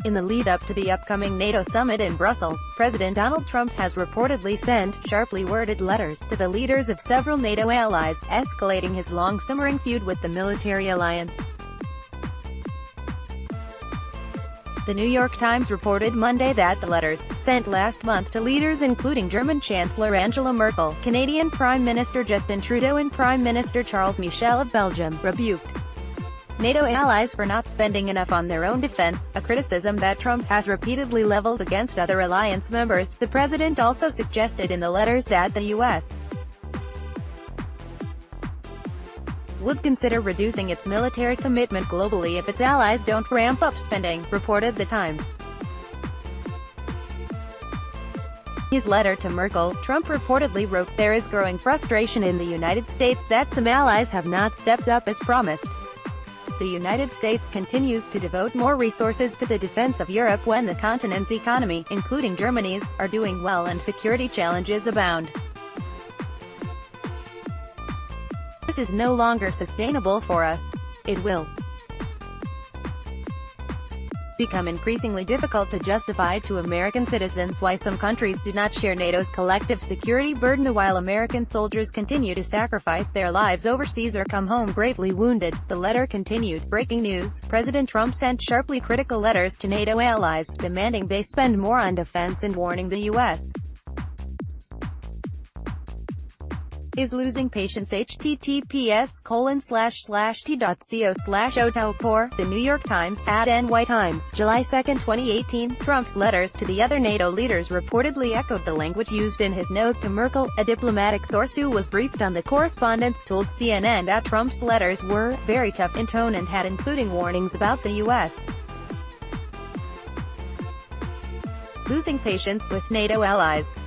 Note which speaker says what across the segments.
Speaker 1: In the lead-up to the upcoming NATO summit in Brussels, President Donald Trump has reportedly sent sharply worded letters to the leaders of several NATO allies, escalating his long-simmering feud with the military alliance. The New York Times reported Monday that the letters, sent last month to leaders including German Chancellor Angela Merkel, Canadian Prime Minister Justin Trudeau and Prime Minister Charles Michel of Belgium, rebuked NATO allies for not spending enough on their own defense, a criticism that Trump has repeatedly leveled against other alliance members. The president also suggested in the letters that the U.S. would consider reducing its military commitment globally if its allies don't ramp up spending, reported The Times. In his letter to Merkel, Trump reportedly wrote, "There is growing frustration in the United States that some allies have not stepped up as promised. The United States continues to devote more resources to the defense of Europe when the continent's economy, including Germany's, are doing well and security challenges abound. This is no longer sustainable for us. It will become increasingly difficult to justify to American citizens why some countries do not share NATO's collective security burden while American soldiers continue to sacrifice their lives overseas or come home gravely wounded." The letter continued. Breaking news: President Trump sent sharply critical letters to NATO allies, demanding they spend more on defense and warning the U.S. is losing patience. https://t.co/otopor. The New York Times, @NY Times, July 2, 2018. Trump's letters to the other NATO leaders reportedly echoed the language used in his note to Merkel. A diplomatic source who was briefed on the correspondence told CNN that Trump's letters were very tough in tone and had including warnings about the U.S. losing patience with NATO allies.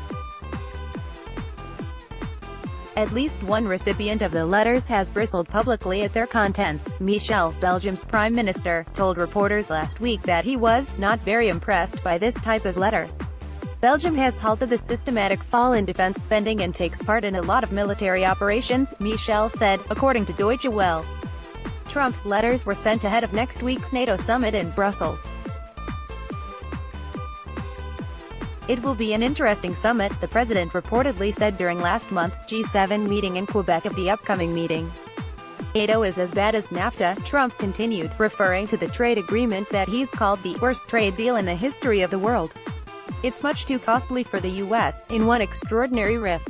Speaker 1: At least one recipient of the letters has bristled publicly at their contents. Michel, Belgium's prime minister, told reporters last week that he was not very impressed by this type of letter. Belgium has halted the systematic fall in defense spending and takes part in a lot of military operations, Michel said, according to Deutsche Welle. Trump's letters were sent ahead of next week's NATO summit in Brussels. "It will be an interesting summit," the president reportedly said during last month's G7 meeting in Quebec of the upcoming meeting. "NATO is as bad as NAFTA," Trump continued, referring to the trade agreement that he's called the worst trade deal in the history of the world. "It's much too costly for the U.S., in one extraordinary riff."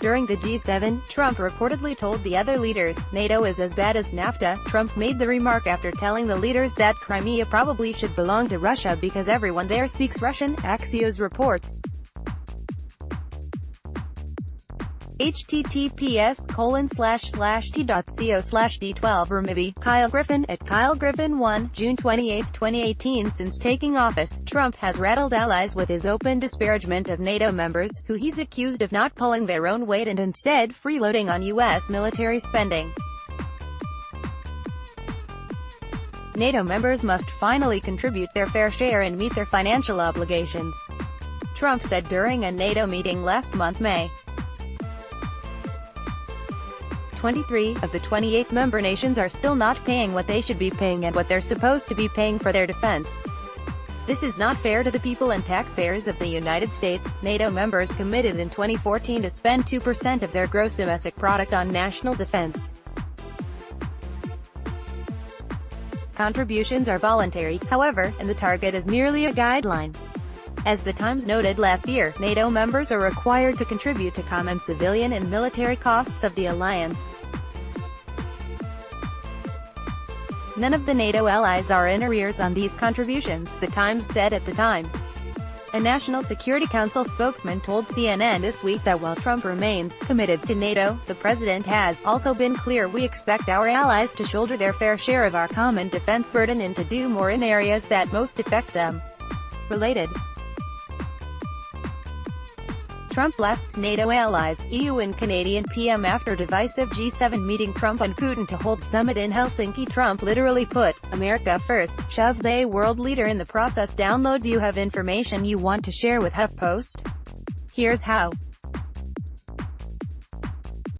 Speaker 1: During the G7, Trump reportedly told the other leaders, "NATO is as bad as NAFTA." Trump made the remark after telling the leaders that Crimea probably should belong to Russia because everyone there speaks Russian, Axios reports. https://t.co/d12 Remibi, Kyle Griffin, @KyleGriffin1, June 28, 2018. Since taking office, Trump has rattled allies with his open disparagement of NATO members, who he's accused of not pulling their own weight and instead freeloading on U.S. military spending. NATO members must finally contribute their fair share and meet their financial obligations, Trump said during a NATO meeting last month, May. 23 of the 28 member nations are still not paying what they should be paying and what they're supposed to be paying for their defense. This is not fair to the people and taxpayers of the United States. NATO members committed in 2014 to spend 2% of their gross domestic product on national defense. Contributions are voluntary, however, and the target is merely a guideline. As The Times noted last year, NATO members are required to contribute to common civilian and military costs of the alliance. None of the NATO allies are in arrears on these contributions, The Times said at the time. A National Security Council spokesman told CNN this week that while Trump remains committed to NATO, the president has also been clear, "We expect our allies to shoulder their fair share of our common defense burden and to do more in areas that most affect them." Related. Trump blasts NATO allies, EU and Canadian PM after divisive G7 meeting. Trump and Putin to hold summit in Helsinki. Trump literally puts America first, shoves a world leader in the process. Download. Do you have information you want to share with HuffPost? Here's how.